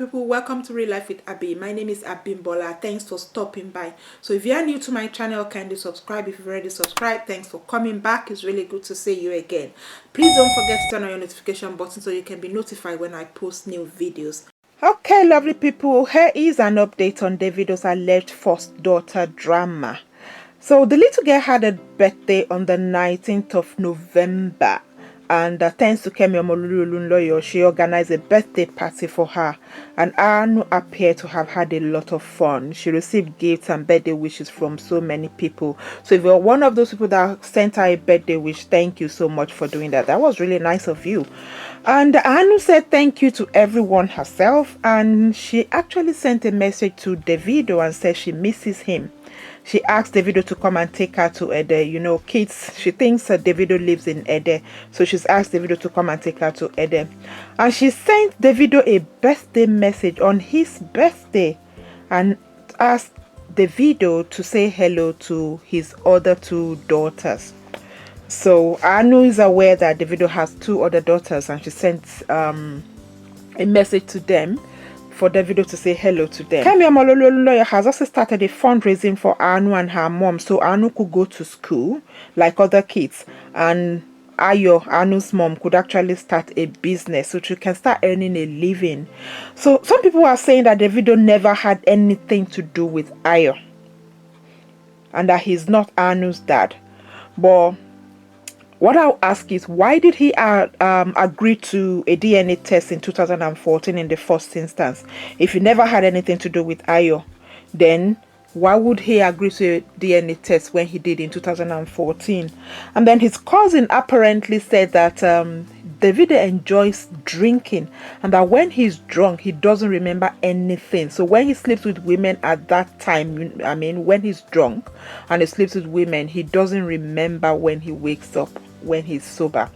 people, welcome to Real Life with Abi. My name is Abimbola. Thanks for stopping by. So if you are new to my channel, kindly subscribe. If you've already subscribed, thanks for coming back. It's really good to see you again. Please don't forget to turn on your notification button so you can be notified when I post new videos. Okay, lovely people, here is an update on Davido's alleged first daughter drama. So the little girl had a birthday on the 19th of November. And thanks to Kemi Omololu, she organized a birthday party for her. And Aanu appeared to have had a lot of fun. She received gifts and birthday wishes from so many people. So if you're one of those people that sent her a birthday wish, thank you so much for doing that. That was really nice of you. And Aanu said thank you to everyone herself. And she actually sent a message to Davido and said she misses him. She asked Davido to come and take her to Ede. You know, kids, she thinks Davido lives in Ede. So she's asked Davido to come and take her to Ede. And she sent Davido a birthday message on his birthday and asked Davido to say hello to his other two daughters. So Aanu is aware that Davido has two other daughters and she sent a message to them for Davido to say hello to them. Kemi Omololu has also started a fundraising for Aanu and her mom so Aanu could go to school like other kids, and Aanu's mom, could actually start a business so she can start earning a living. So some people are saying that Davido never had anything to do with Ayo and that he's not Aanu's dad. But what I'll ask is, why did he agree to a DNA test in 2014 in the first instance? If he never had anything to do with Ayo, then why would he agree to a DNA test when he did in 2014? And then his cousin apparently said that Davido enjoys drinking and that when he's drunk, he doesn't remember anything. So when he sleeps with women at that time, I mean, when he's drunk and he sleeps with women, he doesn't remember when he wakes up, when he's sober.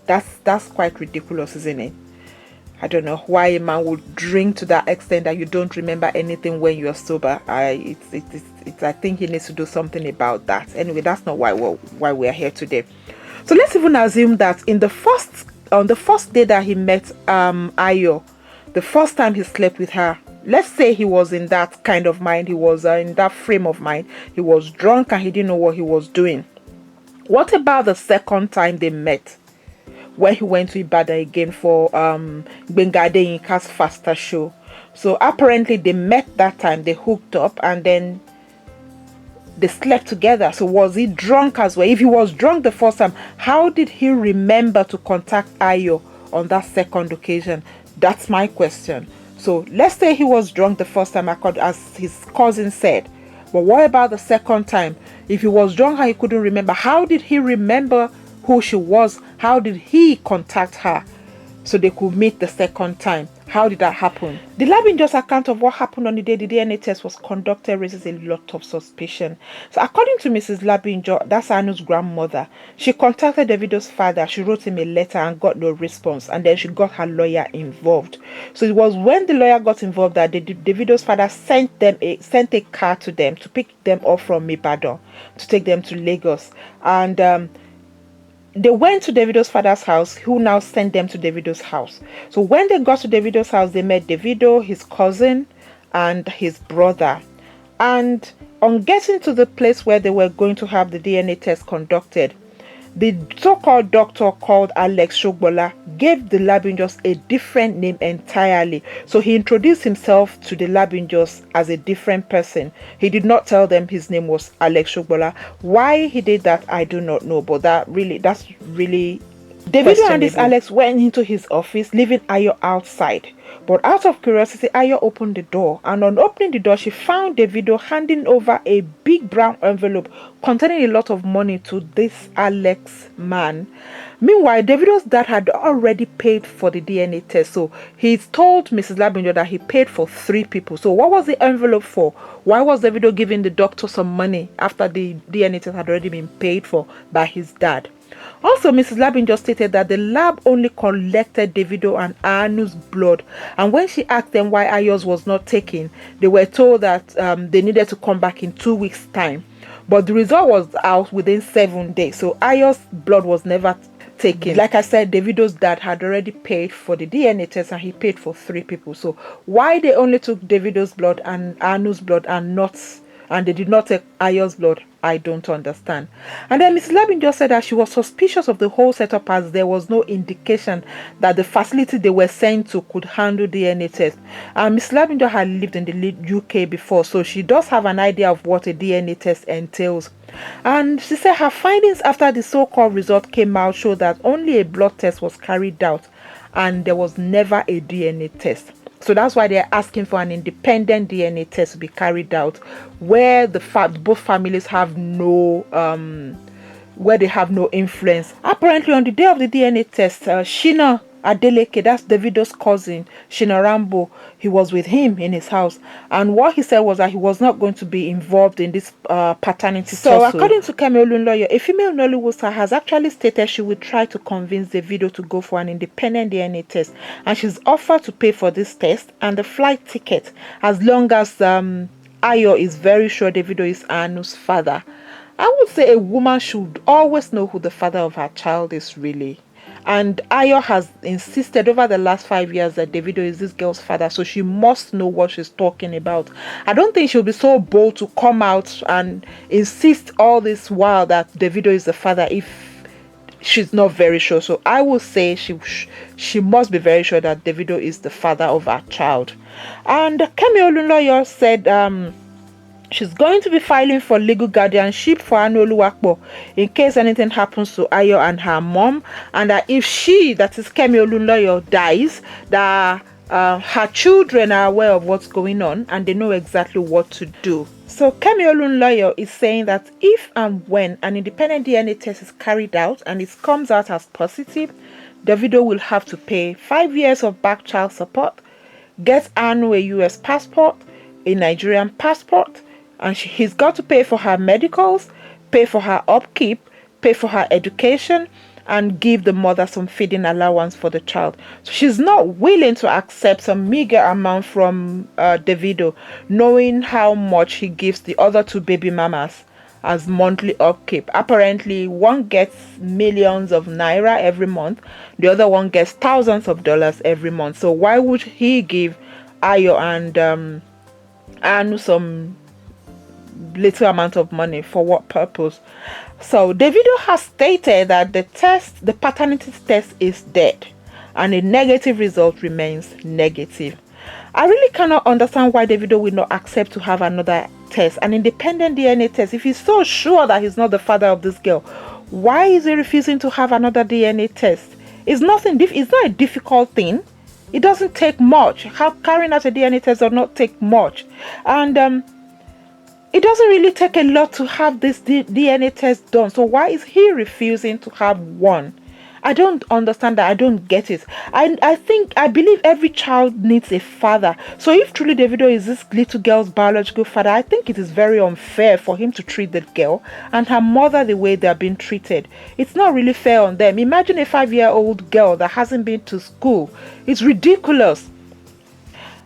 That's quite ridiculous, isn't it? I don't know why a man would drink to that extent that you don't remember anything when you're sober. I think he needs to do something about that. Anyway, that's not why we're here today. So let's even assume that on the first day that he met Ayo, the first time he slept with her, let's say he was in that kind of mind, he was in that frame of mind, he was drunk and he didn't know what he was doing. What about the second time they met, when he went to Ibadan again for Bengade Yinka's Faster show? So apparently they met that time, they hooked up and then they slept together. So was he drunk as well? If he was drunk the first time, how did he remember to contact Ayo on that second occasion? That's my question. So let's say he was drunk the first time, as his cousin said. But what about the second time? If he was drunk and he couldn't remember, how did he remember who she was? How did he contact her so they could meet the second time? How did that happen? The Labinjo's account of what happened on the day the DNA test was conducted raises a lot of suspicion. So according to Mrs. Labinjo, that's Aanu's grandmother, she contacted Davido's father. She wrote him a letter and got no response, and then she got her lawyer involved. So it was when the lawyer got involved that Davido's father sent a car to them to pick them up from Ibadan to take them to Lagos. And they went to Davido's father's house, who now sent them to Davido's house. So when they got to Davido's house, they met Davido, his cousin, and his brother. And on getting to the place where they were going to have the DNA test conducted, the so-called doctor called Alex Shogbola gave the Labinjos a different name entirely. So he introduced himself to the Labinjos as a different person. He did not tell them his name was Alex Shogbola. Why he did that, I do not know. But that's really Davido and this Alex went into his office, leaving Ayo outside. But out of curiosity, Ayo opened the door, and on opening the door, she found Davido handing over a big brown envelope containing a lot of money to this Alex man. Meanwhile, Davido's dad had already paid for the DNA test, so he told Mrs. Labinjo that he paid for 3 people. So what was the envelope for? Why was Davido giving the doctor some money after the DNA test had already been paid for by his dad? Also, Mrs. Labinjo stated that the lab only collected Davido and Aanu's blood, and when she asked them why Ayo's was not taken, they were told that they needed to come back in 2 weeks' time. But the result was out within 7 days, so Ayo's blood was never taken. Like I said, Davido's dad had already paid for the DNA test, and he paid for 3 people. So why they only took Davido's blood and Anu's blood and they did not take Ayo's blood, I don't understand. And then Mrs. Labin just said that she was suspicious of the whole setup, as there was no indication that the facility they were sent to could handle DNA tests. And Mrs. Labin had lived in the UK before, so she does have an idea of what a DNA test entails. And she said her findings after the so-called result came out showed that only a blood test was carried out and there was never a DNA test. So that's why they're asking for an independent DNA test to be carried out, where both families have no where they have no influence. Apparently, on the day of the DNA test, Shina Adeleke, that's Davido's cousin, Shina Rambo, he was with him in his house, and what he said was that he was not going to be involved in this paternity. So according to Kemi Olunloyo, a female Nollywood star has actually stated she would try to convince Davido to go for an independent DNA test, and she's offered to pay for this test and the flight ticket, as long as Ayo is very sure Davido is Anu's father. I would say a woman should always know who the father of her child is really. And Ayo has insisted over the last 5 years that Davido is this girl's father, so she must know what she's talking about. I don't think she'll be so bold to come out and insist all this while that Davido is the father if she's not very sure. So I will say she must be very sure that Davido is the father of her child. And Kemi Olunloyo said she's going to be filing for legal guardianship for Aanuoluwapo in case anything happens to Ayo and her mom, and that if she, that is Kemi Olunloyo, dies, that her children are aware of what's going on and they know exactly what to do. So Kemi Olunloyo is saying that if and when an independent DNA test is carried out and it comes out as positive, Davido will have to pay 5 years of back child support, get Anu a US passport, a Nigerian passport, and he's got to pay for her medicals, pay for her upkeep, pay for her education, and give the mother some feeding allowance for the child. So she's not willing to accept some meager amount from Davido, knowing how much he gives the other 2 baby mamas as monthly upkeep. Apparently, one gets millions of naira every month, the other one gets thousands of dollars every month. So why would he give Ayo and Anu some little amount of money? For what purpose? So Davido has stated that the paternity test is dead and a negative result remains negative. I really cannot understand why Davido will not accept to have another test, an independent DNA test. If he's so sure that he's not the father of this girl, why is he refusing to have another DNA test? It's not a difficult thing. It doesn't take much. Carrying out a DNA test does not take much, and it doesn't really take a lot to have this DNA test done. So why is he refusing to have one? I don't understand that. I don't get it. I believe every child needs a father. So if truly Davido is this little girl's biological father, I think it is very unfair for him to treat the girl and her mother the way they're being treated. It's not really fair on them. Imagine a 5-year-old girl that hasn't been to school. It's ridiculous.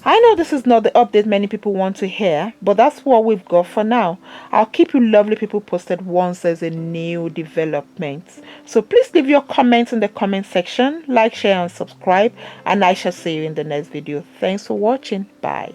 I know this is not the update many people want to hear, but that's what we've got for now. I'll keep you lovely people posted once there's a new development. So please leave your comments in the comment section, like, share and subscribe, and I shall see you in the next video. Thanks for watching. Bye.